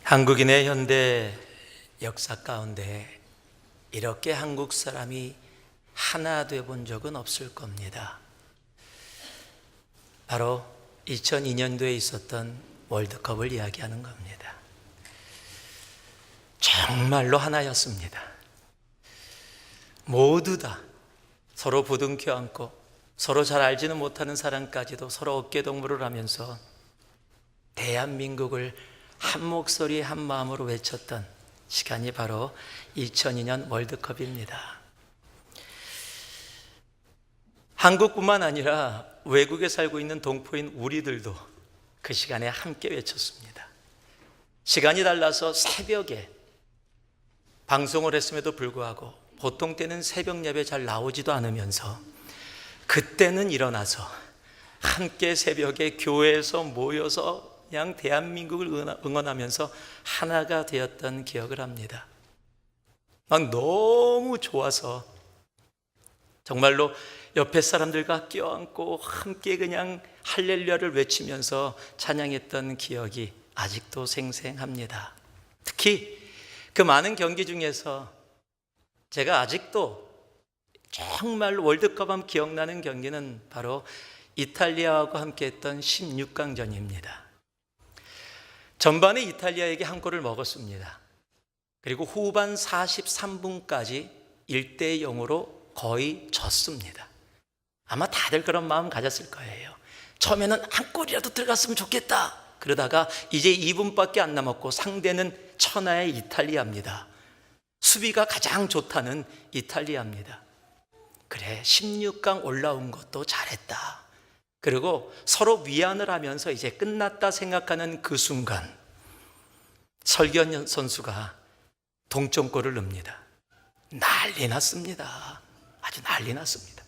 한국인의 현대 역사 가운데 이렇게 한국 사람이 하나 돼 본 적은 없을 겁니다. 바로 2002년도에 있었던 월드컵을 이야기하는 겁니다. 정말로 하나였습니다. 모두 다 서로 부둥켜 안고 서로 잘 알지는 못하는 사람까지도 서로 어깨동무를 하면서 대한민국을 한 목소리 한 마음으로 외쳤던 시간이 바로 2002년 월드컵입니다. 한국뿐만 아니라 외국에 살고 있는 동포인 우리들도 그 시간에 함께 외쳤습니다. 시간이 달라서 새벽에 방송을 했음에도 불구하고 보통 때는 새벽 예배 잘 나오지도 않으면서 그때는 일어나서 함께 새벽에 교회에서 모여서 그냥 대한민국을 응원하면서 하나가 되었던 기억을 합니다. 막 너무 좋아서 정말로 옆에 사람들과 껴안고 함께 그냥 할렐루야를 외치면서 찬양했던 기억이 아직도 생생합니다. 특히 그 많은 경기 중에서 제가 아직도 정말로 월드컵 하면 기억나는 경기는 바로 이탈리아하고 함께 했던 16강전입니다. 전반에 이탈리아에게 한 골을 먹었습니다. 그리고 후반 43분까지 1대 0으로 거의 졌습니다. 아마 다들 그런 마음 가졌을 거예요. 처음에는 한 골이라도 들어갔으면 좋겠다. 그러다가 이제 2분밖에 안 남았고 상대는 천하의 이탈리아입니다. 수비가 가장 좋다는 이탈리아입니다. 그래, 16강 올라온 것도 잘했다. 그리고 서로 위안을 하면서 이제 끝났다 생각하는 그 순간 설기현 선수가 동점골을 넣습니다. 난리 났습니다. 아주 난리 났습니다.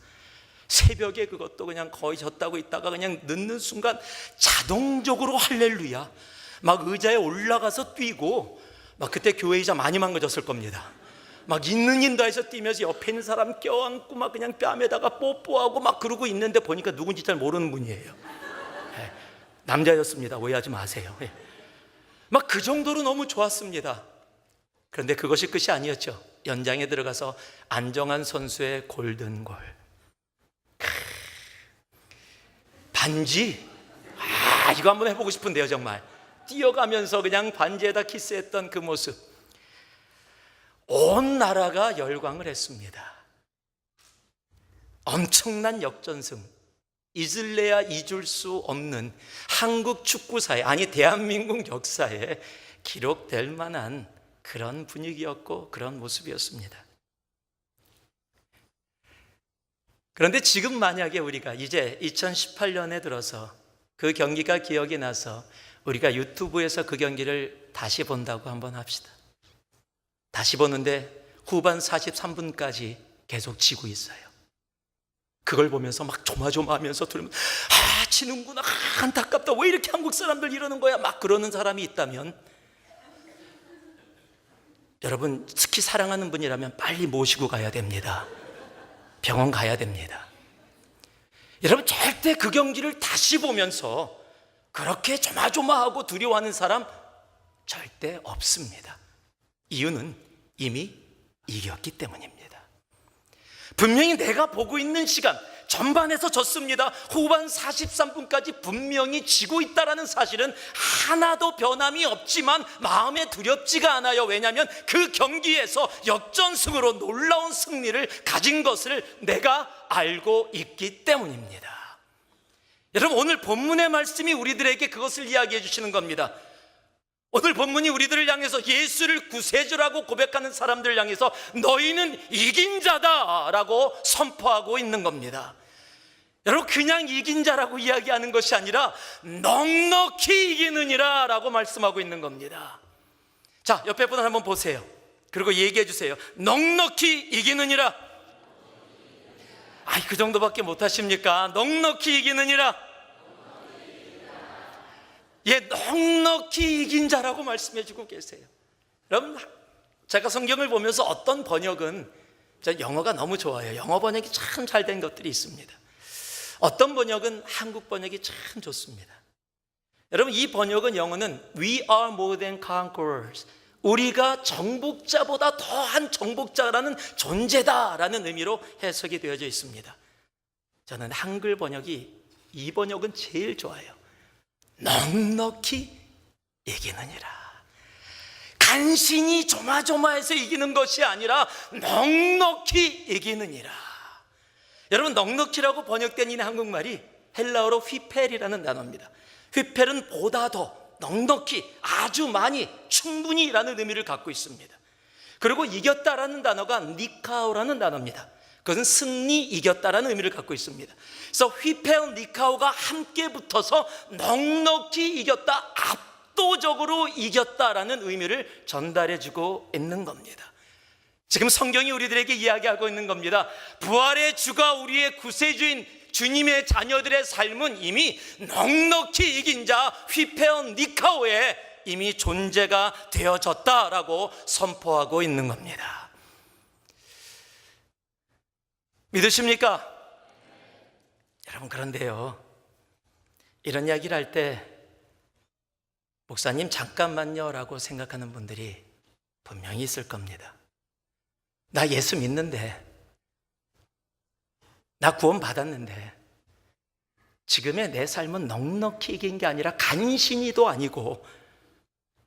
새벽에 그것도 그냥 거의 졌다고 있다가 그냥 넣는 순간 자동적으로 할렐루야 막 의자에 올라가서 뛰고 막 그때 교회 의자 많이 망가졌을 겁니다. 막 있는 인도에서 뛰면서 옆에 있는 사람 껴안고 막 그냥 뺨에다가 뽀뽀하고 막 그러고 있는데 보니까 누군지 잘 모르는 분이에요. 네, 남자였습니다. 오해하지 마세요. 네. 막 그 정도로 너무 좋았습니다. 그런데 그것이 끝이 아니었죠. 연장에 들어가서 안정환 선수의 골든골. 반지. 이거 한번 해보고 싶은데요, 정말. 뛰어가면서 그냥 반지에다 키스했던 그 모습. 온 나라가 열광을 했습니다. 엄청난 역전승. 잊을래야 잊을 수 없는 한국 축구사에, 아니 대한민국 역사에 기록될 만한 그런 분위기였고 그런 모습이었습니다. 그런데 지금 만약에 우리가 이제 2018년에 들어서 그 경기가 기억이 나서 우리가 유튜브에서 그 경기를 다시 본다고 한번 합시다. 다시 보는데 후반 43분까지 계속 지고 있어요. 그걸 보면서 막 조마조마하면서 들으면 지는구나, 안타깝다, 왜 이렇게 한국 사람들 이러는 거야, 막 그러는 사람이 있다면 여러분 특히 사랑하는 분이라면 빨리 모시고 가야 됩니다. 병원 가야 됩니다. 여러분 절대 그 경기를 다시 보면서 그렇게 조마조마하고 두려워하는 사람 절대 없습니다. 이유는 이미 이겼기 때문입니다. 분명히 내가 보고 있는 시간, 전반에서 졌습니다. 후반 43분까지 분명히 지고 있다는 사실은 하나도 변함이 없지만 마음에 두렵지가 않아요. 왜냐하면 그 경기에서 역전승으로 놀라운 승리를 가진 것을 내가 알고 있기 때문입니다. 여러분 오늘 본문의 말씀이 우리들에게 그것을 이야기해 주시는 겁니다. 오늘 본문이 우리들을 향해서 예수를 구세주라고 고백하는 사람들을 향해서 너희는 이긴 자다라고 선포하고 있는 겁니다. 여러분 그냥 이긴 자라고 이야기하는 것이 아니라 넉넉히 이기느니라 라고 말씀하고 있는 겁니다. 자, 옆에 분을 한번 보세요. 그리고 얘기해 주세요. 넉넉히 이기느니라. 그 정도밖에 못하십니까? 넉넉히 이기느니라. 넉넉히 이긴 자라고 말씀해주고 계세요. 여러분 제가 성경을 보면서 어떤 번역은, 저 영어가 너무 좋아요. 영어 번역이 참 잘 된 것들이 있습니다. 어떤 번역은 한국 번역이 참 좋습니다. 여러분, 이 번역은 영어는 We are more than conquerors, 우리가 정복자보다 더한 정복자라는 존재다라는 의미로 해석이 되어져 있습니다. 저는 한글 번역이, 이 번역은 제일 좋아요. 넉넉히 이기느니라. 간신히 조마조마해서 이기는 것이 아니라 넉넉히 이기느니라. 여러분, 넉넉히라고 번역된 이 한국말이 헬라어로 휘펠이라는 단어입니다. 휘펠은 보다 더, 넉넉히, 아주 많이, 충분히라는 의미를 갖고 있습니다. 그리고 이겼다라는 단어가 니카오라는 단어입니다. 그것은 승리, 이겼다라는 의미를 갖고 있습니다. 그래서 휘펠, 니카오가 함께 붙어서 넉넉히 이겼다, 압도적으로 이겼다라는 의미를 전달해주고 있는 겁니다. 지금 성경이 우리들에게 이야기하고 있는 겁니다. 부활의 주가 우리의 구세주인 주님의 자녀들의 삶은 이미 넉넉히 이긴 자 휘페온 니카오에 이미 존재가 되어졌다라고 선포하고 있는 겁니다. 믿으십니까? 여러분, 그런데요, 이런 이야기를 할 때 목사님 잠깐만요 라고 생각하는 분들이 분명히 있을 겁니다. 나 예수 믿는데, 나 구원 받았는데 지금의 내 삶은 넉넉히 이긴 게 아니라 간신히도 아니고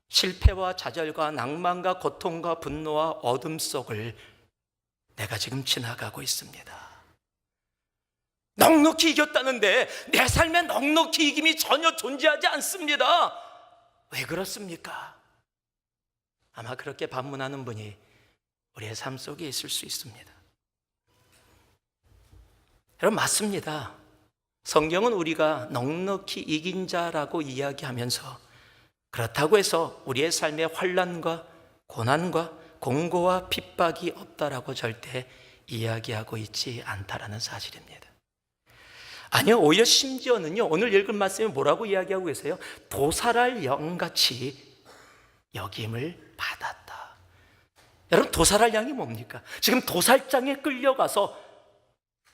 실패와 좌절과 낭만과 고통과 분노와 어둠 속을 내가 지금 지나가고 있습니다. 넉넉히 이겼다는데 내 삶에 넉넉히 이김이 전혀 존재하지 않습니다. 왜 그렇습니까? 아마 그렇게 반문하는 분이 우리의 삶 속에 있을 수 있습니다. 여러분, 맞습니다. 성경은 우리가 넉넉히 이긴 자라고 이야기하면서 그렇다고 해서 우리의 삶에 환난과 고난과 공고와 핍박이 없다라고 절대 이야기하고 있지 않다라는 사실입니다. 아니요, 오히려 심지어는요, 오늘 읽은 말씀에 뭐라고 이야기하고 계세요? 도살할 양같이 여김을 받았다. 여러분, 도살할 양이 뭡니까? 지금 도살장에 끌려가서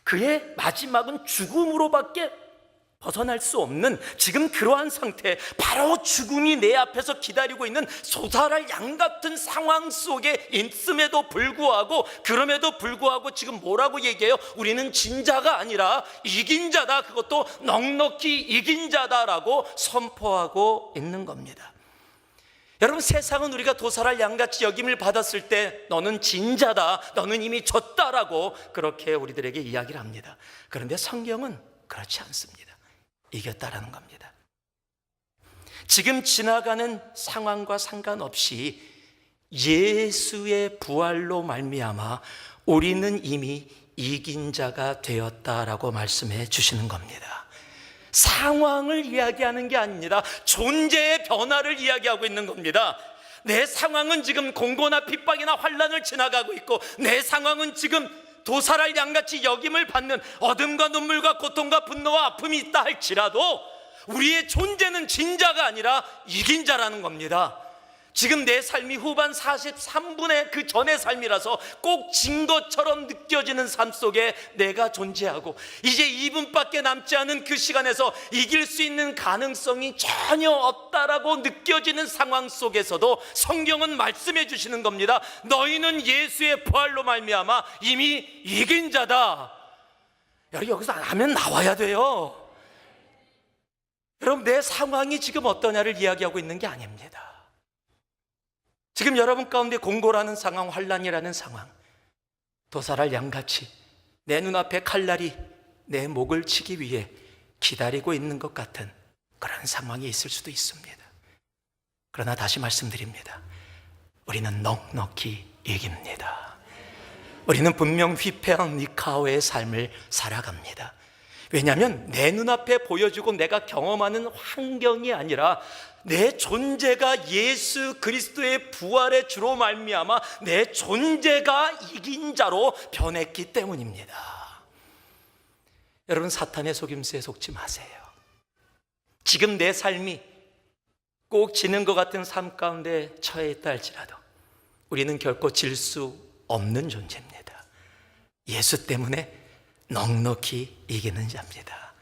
그의 마지막은 죽음으로밖에 벗어날 수 없는 지금 그러한 상태, 바로 죽음이 내 앞에서 기다리고 있는 도살할 양 같은 상황 속에 있음에도 불구하고, 그럼에도 불구하고 지금 뭐라고 얘기해요? 우리는 진 자가 아니라 이긴 자다, 그것도 넉넉히 이긴 자다라고 선포하고 있는 겁니다. 여러분, 세상은 우리가 도살할 양같이 여김을 받았을 때 너는 진 자다, 너는 이미 졌다라고 그렇게 우리들에게 이야기를 합니다. 그런데 성경은 그렇지 않습니다. 이겼다라는 겁니다. 지금 지나가는 상황과 상관없이 예수의 부활로 말미암아 우리는 이미 이긴 자가 되었다라고 말씀해 주시는 겁니다. 상황을 이야기하는 게 아닙니다. 존재의 변화를 이야기하고 있는 겁니다. 내 상황은 지금 공고나 핍박이나 환난을 지나가고 있고, 내 상황은 지금 도살할 양같이 여김을 받는 어둠과 눈물과 고통과 분노와 아픔이 있다 할지라도 우리의 존재는 진 자가 아니라 이긴 자라는 겁니다. 지금 내 삶이 후반 43분의 그 전의 삶이라서 꼭 진 것처럼 느껴지는 삶 속에 내가 존재하고, 이제 2분밖에 남지 않은 그 시간에서 이길 수 있는 가능성이 전혀 없다라고 느껴지는 상황 속에서도 성경은 말씀해 주시는 겁니다. 너희는 예수의 부활로 말미암아 이미 이긴 자다. 여러분, 여기서 아멘 나와야 돼요. 여러분, 내 상황이 지금 어떠냐를 이야기하고 있는 게 아닙니다. 지금 여러분 가운데 공고라는 상황, 환난이라는 상황, 도살할 양같이 내 눈앞에 칼날이 내 목을 치기 위해 기다리고 있는 것 같은 그런 상황이 있을 수도 있습니다. 그러나 다시 말씀드립니다. 우리는 넉넉히 이깁니다. 우리는 분명 휘폐한 니카오의 삶을 살아갑니다. 왜냐하면 내 눈앞에 보여주고 내가 경험하는 환경이 아니라 내 존재가 예수 그리스도의 부활의 주로 말미암아 내 존재가 이긴 자로 변했기 때문입니다. 여러분, 사탄의 속임수에 속지 마세요. 지금 내 삶이 꼭 지는 것 같은 삶 가운데 처해 있다 할지라도 우리는 결코 질 수 없는 존재입니다. 예수 때문에 넉넉히 이기는 자입니다.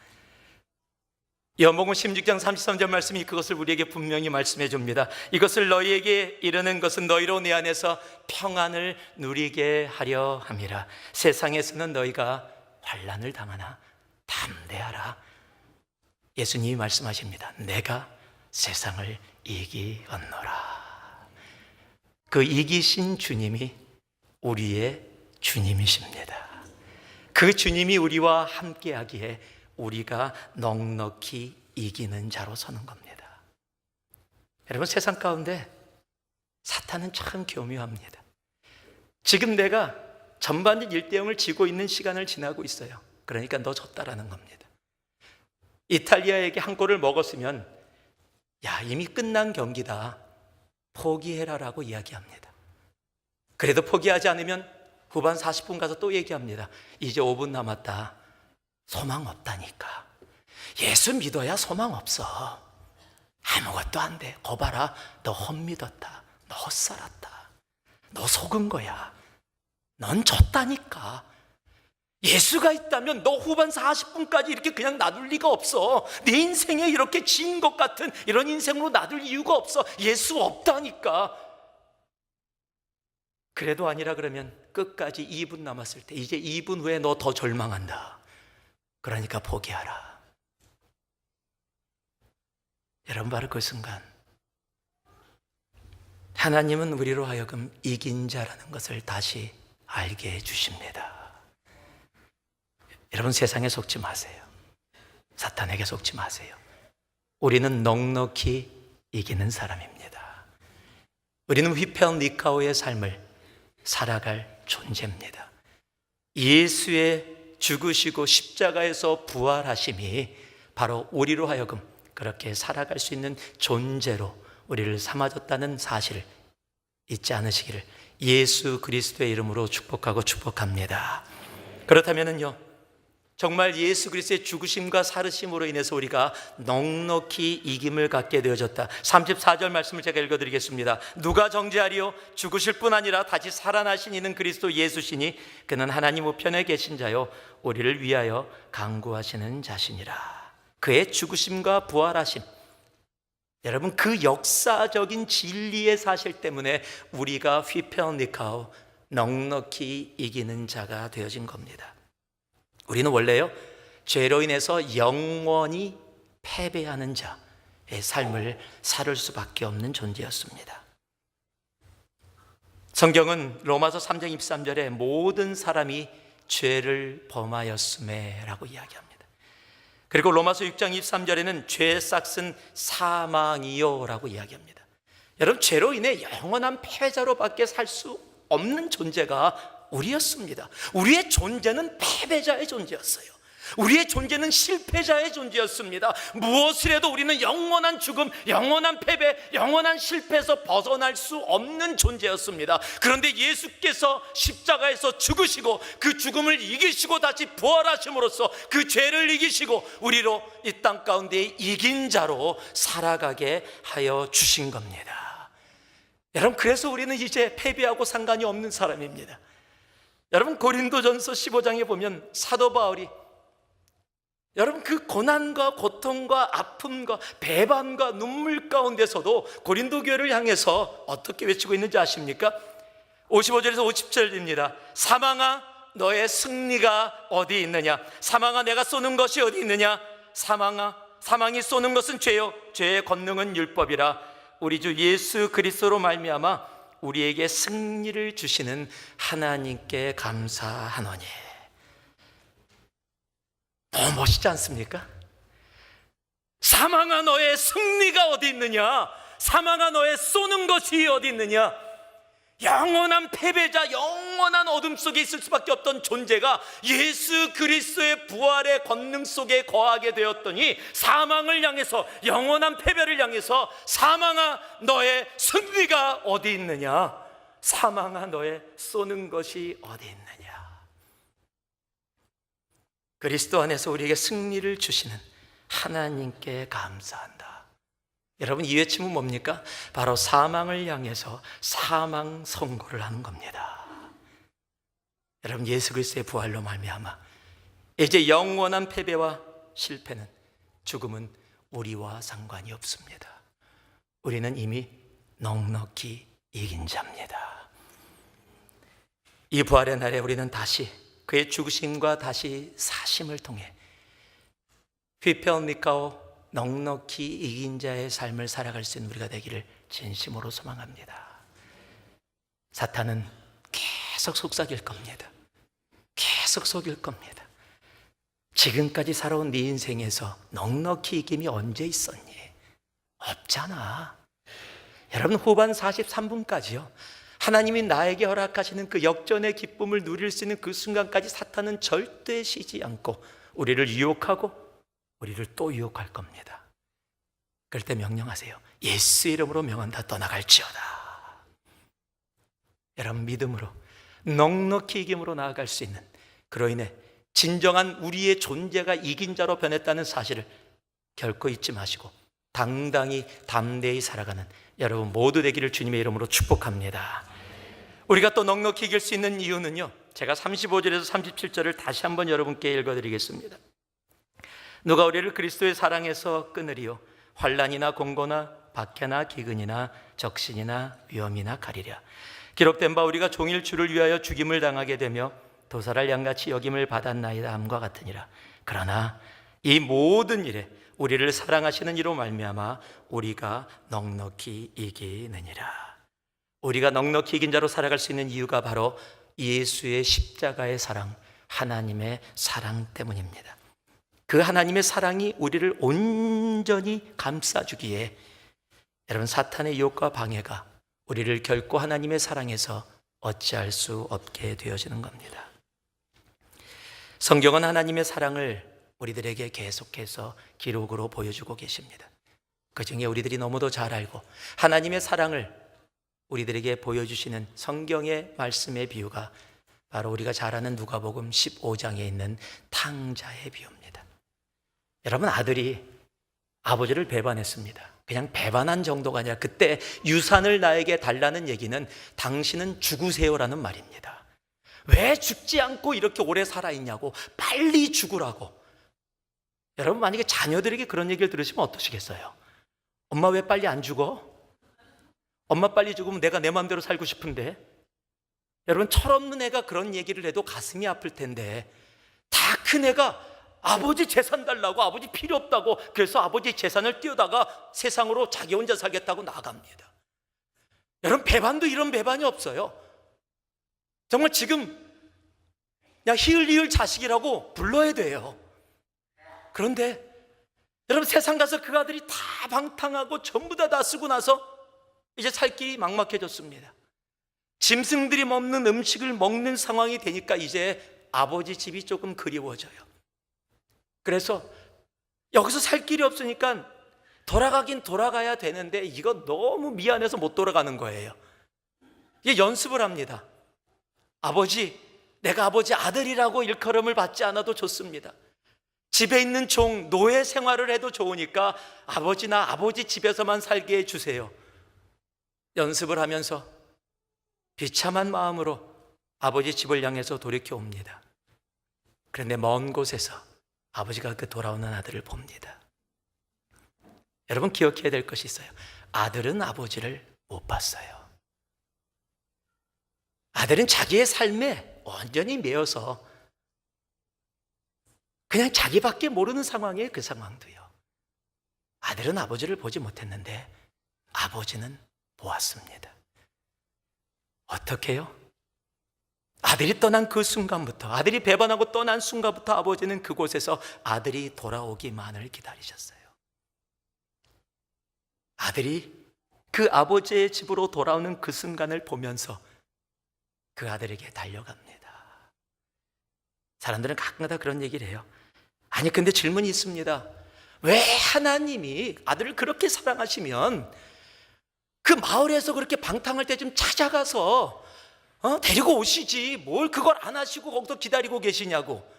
요한복음 16장 33절 말씀이 그것을 우리에게 분명히 말씀해 줍니다. 이것을 너희에게 이르는 것은 너희로 내 안에서 평안을 누리게 하려 함이라. 세상에서는 너희가 환난을 당하나 담대하라. 예수님이 말씀하십니다. 내가 세상을 이기었노라. 그 이기신 주님이 우리의 주님이십니다. 그 주님이 우리와 함께하기에 우리가 넉넉히 이기는 자로 서는 겁니다. 여러분, 세상 가운데 사탄은 참 교묘합니다. 지금 내가 전반적 1대0을 지고 있는 시간을 지나고 있어요. 그러니까 너 졌다라는 겁니다. 이탈리아에게 한 골을 먹었으면 야, 이미 끝난 경기다, 포기해라라고 이야기합니다. 그래도 포기하지 않으면 후반 40분 가서 또 얘기합니다. 이제 5분 남았다. 소망 없다니까. 예수 믿어야 소망 없어. 아무것도 안 돼. 거 봐라, 너 헛믿었다, 너 헛살았다, 너 속은 거야. 넌 졌다니까. 예수가 있다면 너 후반 40분까지 이렇게 그냥 놔둘 리가 없어. 내 인생에 이렇게 진 것 같은 이런 인생으로 놔둘 이유가 없어. 예수 없다니까. 그래도 아니라 그러면 끝까지 2분 남았을 때, 이제 2분 후에 너 더 절망한다. 그러니까 포기하라. 여러분, 바로 그 순간 하나님은 우리로 하여금 이긴 자라는 것을 다시 알게 해주십니다. 여러분, 세상에 속지 마세요. 사탄에게 속지 마세요. 우리는 넉넉히 이기는 사람입니다. 우리는 휘편 니카오의 삶을 살아갈 존재입니다. 예수의 죽으시고 십자가에서 부활하심이 바로 우리로 하여금 그렇게 살아갈 수 있는 존재로 우리를 삼아줬다는 사실을 잊지 않으시기를 예수 그리스도의 이름으로 축복합니다. 그렇다면요, 정말 예수 그리스도의 죽으심과 살으심으로 인해서 우리가 넉넉히 이김을 갖게 되어졌다. 34절 말씀을 제가 읽어드리겠습니다. 누가 정죄하리요? 죽으실 뿐 아니라 다시 살아나신 이는 그리스도 예수시니 그는 하나님 우편에 계신 자요 우리를 위하여 간구하시는 자시니라. 그의 죽으심과 부활하심, 여러분, 그 역사적인 진리의 사실 때문에 우리가 휘편니카오, 넉넉히 이기는 자가 되어진 겁니다. 우리는 원래요, 죄로 인해서 영원히 패배하는 자의 삶을 살 수밖에 없는 존재였습니다. 성경은 로마서 3장 23절에 모든 사람이 죄를 범하였음에 라고 이야기합니다. 그리고 로마서 6장 23절에는 죄의 싹은 사망이요 라고 이야기합니다. 여러분, 죄로 인해 영원한 패배자로밖에 살 수 없는 존재가 우리였습니다. 우리의 존재는 패배자의 존재였어요. 우리의 존재는 실패자의 존재였습니다. 무엇을 해도 우리는 영원한 죽음, 영원한 패배, 영원한 실패에서 벗어날 수 없는 존재였습니다. 그런데 예수께서 십자가에서 죽으시고 그 죽음을 이기시고 다시 부활하심으로써 그 죄를 이기시고 우리로 이 땅 가운데 이긴 자로 살아가게 하여 주신 겁니다. 여러분, 그래서 우리는 이제 패배하고 상관이 없는 사람입니다. 여러분, 고린도전서 15장에 보면 사도 바울이 여러분 그 고난과 고통과 아픔과 배반과 눈물 가운데서도 고린도 교회를 향해서 어떻게 외치고 있는지 아십니까? 55절에서 50절입니다. 사망아 너의 승리가 어디 있느냐? 사망아 내가 쏘는 것이 어디 있느냐? 사망아 사망이 쏘는 것은 죄요 죄의 권능은 율법이라. 우리 주 예수 그리스도로 말미암아 우리에게 승리를 주시는 하나님께 감사하노니. 너무 멋있지 않습니까? 사망아 너의 승리가 어디 있느냐? 사망아 너의 쏘는 것이 어디 있느냐? 영원한 패배자, 영원한 어둠 속에 있을 수밖에 없던 존재가 예수 그리스도의 부활의 권능 속에 거하게 되었더니 사망을 향해서, 영원한 패배를 향해서 사망아 너의 승리가 어디 있느냐? 사망아 너의 쏘는 것이 어디 있느냐? 그리스도 안에서 우리에게 승리를 주시는 하나님께 감사한다. 여러분, 이 외침은 뭡니까? 바로 사망을 향해서 사망 선고를 하는 겁니다. 여러분, 예수 그리스도의 부활로 말미암아 이제 영원한 패배와 실패는, 죽음은 우리와 상관이 없습니다. 우리는 이미 넉넉히 이긴 자입니다. 이 부활의 날에 우리는 다시 그의 죽으심과 다시 사심을 통해 휘페오니까오 넉넉히 이긴 자의 삶을 살아갈 수 있는 우리가 되기를 진심으로 소망합니다. 사탄은 계속 속삭일 겁니다. 계속 속일 겁니다. 지금까지 살아온 네 인생에서 넉넉히 이김이 언제 있었니? 없잖아. 여러분, 후반 43분까지요. 하나님이 나에게 허락하시는 그 역전의 기쁨을 누릴 수 있는 그 순간까지 사탄은 절대 쉬지 않고 우리를 유혹하고 우리를 또 유혹할 겁니다. 그럴 때 명령하세요. 예수 이름으로 명한다. 떠나갈지어다. 여러분, 믿음으로 넉넉히 이김으로 나아갈 수 있는, 그로 인해 진정한 우리의 존재가 이긴 자로 변했다는 사실을 결코 잊지 마시고 당당히 담대히 살아가는 여러분 모두 되기를 주님의 이름으로 축복합니다. 우리가 또 넉넉히 이길 수 있는 이유는요, 제가 35절에서 37절을 다시 한번 여러분께 읽어드리겠습니다. 누가 우리를 그리스도의 사랑에서 끊으리요? 환난이나 공고나 박해나 기근이나 적신이나 위험이나 가리랴. 기록된 바 우리가 종일 주를 위하여 죽임을 당하게 되며 도살할 양같이 여김을 받았나이다 함과 같으니라. 그러나 이 모든 일에 우리를 사랑하시는 이로 말미암아 우리가 넉넉히 이기느니라. 우리가 넉넉히 이긴 자로 살아갈 수 있는 이유가 바로 예수의 십자가의 사랑, 하나님의 사랑 때문입니다. 그 하나님의 사랑이 우리를 온전히 감싸주기에 여러분, 사탄의 유혹과 방해가 우리를 결코 하나님의 사랑에서 어찌할 수 없게 되어지는 겁니다. 성경은 하나님의 사랑을 우리들에게 계속해서 기록으로 보여주고 계십니다. 그중에 우리들이 너무도 잘 알고 하나님의 사랑을 우리들에게 보여주시는 성경의 말씀의 비유가 바로 우리가 잘 아는 누가복음 15장에 있는 탕자의 비유입니다. 여러분, 아들이 아버지를 배반했습니다. 그냥 배반한 정도가 아니라 그때 유산을 나에게 달라는 얘기는 당신은 죽으세요라는 말입니다. 왜 죽지 않고 이렇게 오래 살아있냐고, 빨리 죽으라고. 여러분, 만약에 자녀들에게 그런 얘기를 들으시면 어떠시겠어요? 엄마 왜 빨리 안 죽어? 엄마 빨리 죽으면 내가 내 마음대로 살고 싶은데. 여러분, 철없는 애가 그런 얘기를 해도 가슴이 아플 텐데, 다 큰 애가 아버지 재산 달라고, 아버지 필요 없다고, 그래서 아버지 재산을 띄우다가 세상으로 자기 혼자 살겠다고 나갑니다. 여러분, 배반도 이런 배반이 없어요. 정말 지금 그냥 히을리을 자식이라고 불러야 돼요. 그런데 여러분, 세상 가서 그 아들이 다 방탕하고 전부 다 쓰고 나서 이제 살 길이 막막해졌습니다. 짐승들이 먹는 음식을 먹는 상황이 되니까 이제 아버지 집이 조금 그리워져요. 그래서 여기서 살 길이 없으니까 돌아가긴 돌아가야 되는데 이거 너무 미안해서 못 돌아가는 거예요. 이게 연습을 합니다. 아버지, 내가 아버지 아들이라고 일컬음을 받지 않아도 좋습니다. 집에 있는 종, 노예 생활을 해도 좋으니까 아버지나 아버지 집에서만 살게 해주세요. 연습을 하면서 비참한 마음으로 아버지 집을 향해서 돌이켜 옵니다. 그런데 먼 곳에서 아버지가 그 돌아오는 아들을 봅니다. 여러분, 기억해야 될 것이 있어요. 아들은 아버지를 못 봤어요. 아들은 자기의 삶에 완전히 매여서 그냥 자기밖에 모르는 상황이에요. 그 상황도요. 아들은 아버지를 보지 못했는데 아버지는 보았습니다. 어떻게요? 아들이 떠난 그 순간부터, 아들이 배반하고 떠난 순간부터 아버지는 그곳에서 아들이 돌아오기만을 기다리셨어요. 아들이 그 아버지의 집으로 돌아오는 그 순간을 보면서 그 아들에게 달려갑니다. 사람들은 가끔가다 그런 얘기를 해요. 아니, 근데 질문이 있습니다. 왜 하나님이 아들을 그렇게 사랑하시면 그 마을에서 그렇게 방탕할 때 좀 찾아가서 데리고 오시지, 뭘 그걸 안 하시고 거기서 기다리고 계시냐고.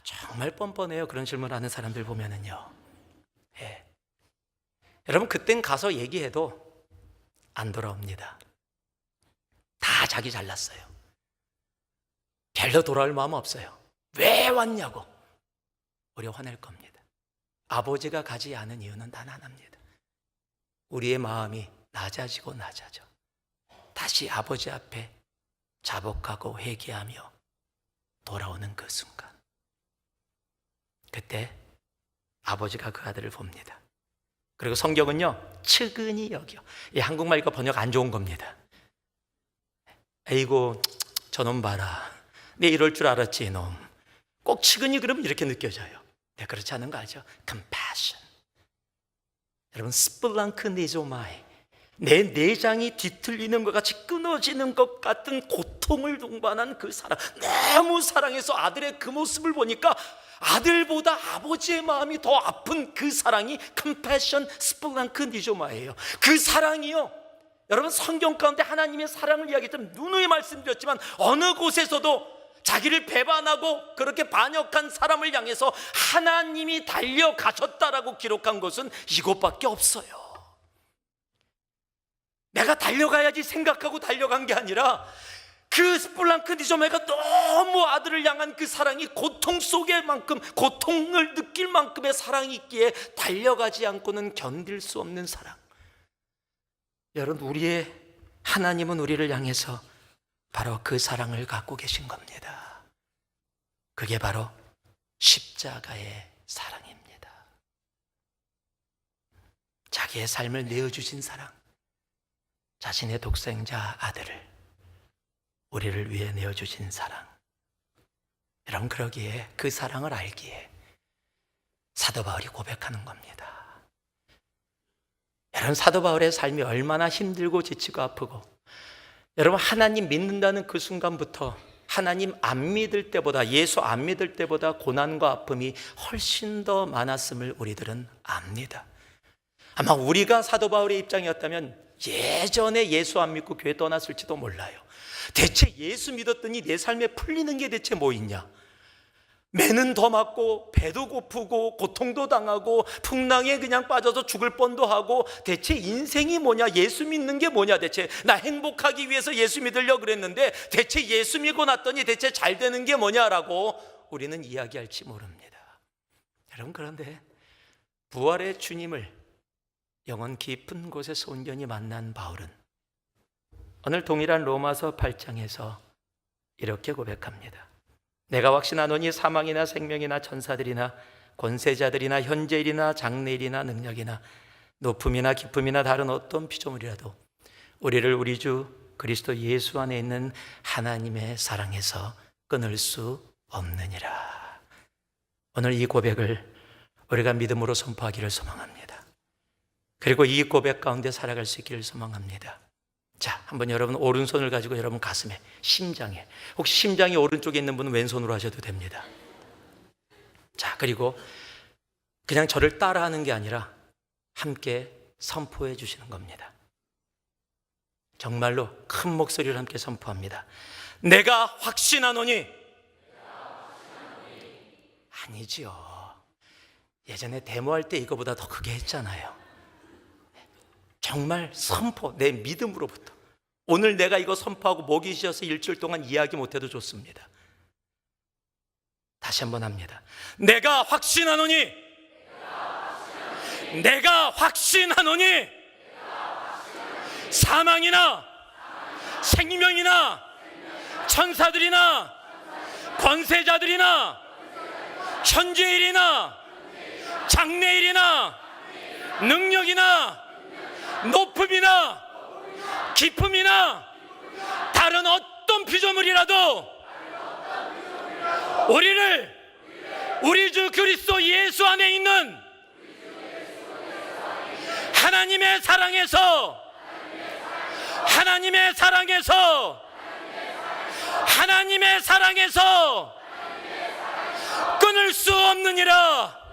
정말 뻔뻔해요. 그런 질문하는 사람들 보면은요. 예. 여러분, 그땐 가서 얘기해도 안 돌아옵니다. 다 자기 잘났어요. 별로 돌아올 마음 없어요. 왜 왔냐고. 우리 화낼 겁니다. 아버지가 가지 않은 이유는 단 하나입니다. 우리의 마음이 낮아지고 낮아져 다시 아버지 앞에 자복하고 회개하며 돌아오는 그 순간, 그때 아버지가 그 아들을 봅니다. 그리고 성경은요, 측은히 여겨. 이 한국말 이거 번역 안 좋은 겁니다. 에이고 저놈 봐라, 내 이럴 줄 알았지 이놈. 꼭 측은히 그러면 이렇게 느껴져요. 네, 그렇지 않은 거 알죠? compassion. 여러분, 스플랑크 네조마이, 내 내장이 뒤틀리는 것 같이 끊어지는 것 같은 고통을 동반한 그 사랑, 너무 사랑해서 아들의 그 모습을 보니까 아들보다 아버지의 마음이 더 아픈 그 사랑이 컴패션 스플랑크 니조마예요. 그 사랑이요, 여러분, 성경 가운데 하나님의 사랑을 이야기했지만 누누이 말씀드렸지만 어느 곳에서도 자기를 배반하고 그렇게 반역한 사람을 향해서 하나님이 달려가셨다라고 기록한 것은 이것밖에 없어요. 내가 달려가야지 생각하고 달려간 게 아니라 그 스플랑크 니조메가 너무 아들을 향한 그 사랑이 고통 속의 만큼, 고통을 느낄 만큼의 사랑이 있기에 달려가지 않고는 견딜 수 없는 사랑. 여러분, 우리의 하나님은 우리를 향해서 바로 그 사랑을 갖고 계신 겁니다. 그게 바로 십자가의 사랑입니다. 자기의 삶을 내어주신 사랑, 자신의 독생자 아들을 우리를 위해 내어주신 사랑. 여러분, 그러기에 그 사랑을 알기에 사도 바울이 고백하는 겁니다. 여러분, 사도 바울의 삶이 얼마나 힘들고 지치고 아프고, 여러분, 하나님 믿는다는 그 순간부터 하나님 안 믿을 때보다, 예수 안 믿을 때보다 고난과 아픔이 훨씬 더 많았음을 우리들은 압니다. 아마 우리가 사도 바울의 입장이었다면 예전에 예수 안 믿고 교회 떠났을지도 몰라요. 대체 예수 믿었더니 내 삶에 풀리는 게 대체 뭐 있냐? 매는 더 맞고 배도 고프고 고통도 당하고 풍랑에 그냥 빠져서 죽을 뻔도 하고, 대체 인생이 뭐냐? 예수 믿는 게 뭐냐? 대체 나 행복하기 위해서 예수 믿으려고 그랬는데 대체 예수 믿고 났더니 대체 잘 되는 게 뭐냐라고 우리는 이야기할지 모릅니다. 여러분, 그런데 부활의 주님을 영혼 깊은 곳에서 온전히 만난 바울은 오늘 동일한 로마서 8장에서 이렇게 고백합니다. 내가 확신하노니 사망이나 생명이나 천사들이나 권세자들이나 현재일이나 장래일이나 능력이나 높음이나 깊음이나 다른 어떤 피조물이라도 우리를 우리 주 그리스도 예수 안에 있는 하나님의 사랑에서 끊을 수 없느니라. 오늘 이 고백을 우리가 믿음으로 선포하기를 소망합니다. 그리고 이 고백 가운데 살아갈 수 있기를 소망합니다. 자, 한번 여러분 오른손을 가지고 여러분 가슴에, 심장에, 혹시 심장이 오른쪽에 있는 분은 왼손으로 하셔도 됩니다. 자, 그리고 그냥 저를 따라하는 게 아니라 함께 선포해 주시는 겁니다. 정말로 큰 목소리로 함께 선포합니다. 내가 확신하노니. 아니지요. 예전에 데모할 때 이거보다 더 크게 했잖아요. 정말 선포, 내 믿음으로부터. 오늘 내가 이거 선포하고 목이 쉬어서 일주일 동안 이야기 못해도 좋습니다. 다시 한번 합니다. 내가 확신하노니. 내가 확신하노니. 사망이나 생명이나 천사들이나 권세자들이나 현재일이나 장래일이나 능력이나 높음이나 깊음이나 다른 어떤 피조물이라도 우리를 우리 주 그리스도 예수 안에 있는 하나님의 사랑에서 하나님의 사랑에서 하나님의 사랑에서 끊을 수 없느니라.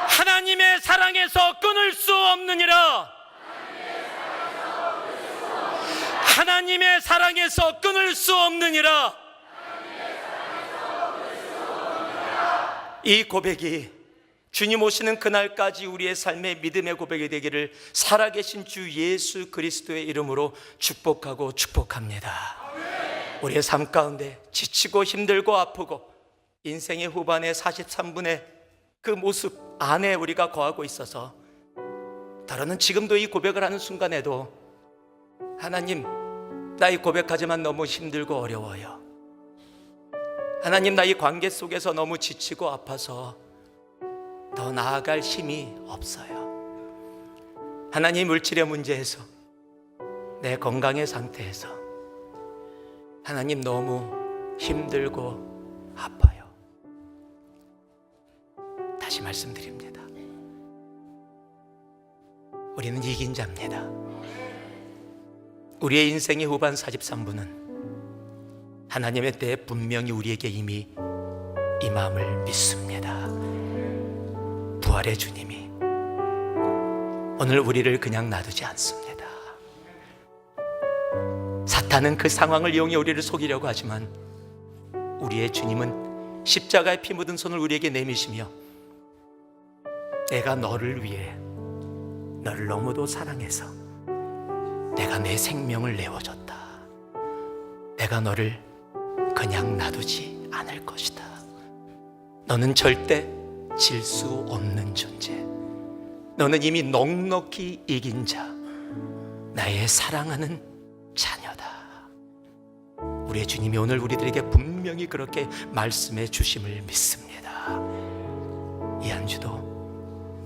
하나님의 사랑에서 끊을 수 없느니라. 하나님의 사랑에서 끊을 수 없느니라. 이 고백이 주님 오시는 그날까지 우리의 삶의 믿음의 고백이 되기를 살아계신 주 예수 그리스도의 이름으로 축복하고 축복합니다. 우리의 삶 가운데 지치고 힘들고 아프고 인생의 후반에 43분의 그 모습 안에 우리가 거하고 있어서 더러는 지금도 이 고백을 하는 순간에도 하나님, 나 이 고백하지만 너무 힘들고 어려워요. 하나님, 나 이 관계 속에서 너무 지치고 아파서 더 나아갈 힘이 없어요. 하나님, 물질의 문제에서, 내 건강의 상태에서 하나님 너무 힘들고 아파요. 다시 말씀드립니다. 우리는 이긴 자입니다. 우리의 인생의 후반 43분은 하나님의 때에 분명히 우리에게 이미 임함을 믿습니다. 부활의 주님이 오늘 우리를 그냥 놔두지 않습니다. 사탄은 그 상황을 이용해 우리를 속이려고 하지만 우리의 주님은 십자가에 피 묻은 손을 우리에게 내미시며 내가 너를 위해 너를 너무도 사랑해서 내가 내 생명을 내어줬다. 내가 너를 그냥 놔두지 않을 것이다. 너는 절대 질 수 없는 존재. 너는 이미 넉넉히 이긴 자, 나의 사랑하는 자녀다. 우리의 주님이 오늘 우리들에게 분명히 그렇게 말씀해 주심을 믿습니다. 이 한 주도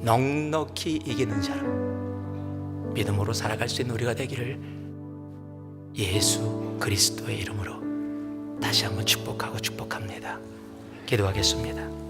넉넉히 이기는 자로 믿음으로 살아갈 수 있는 우리가 되기를 예수 그리스도의 이름으로 다시 한번 축복하고 축복합니다. 기도하겠습니다.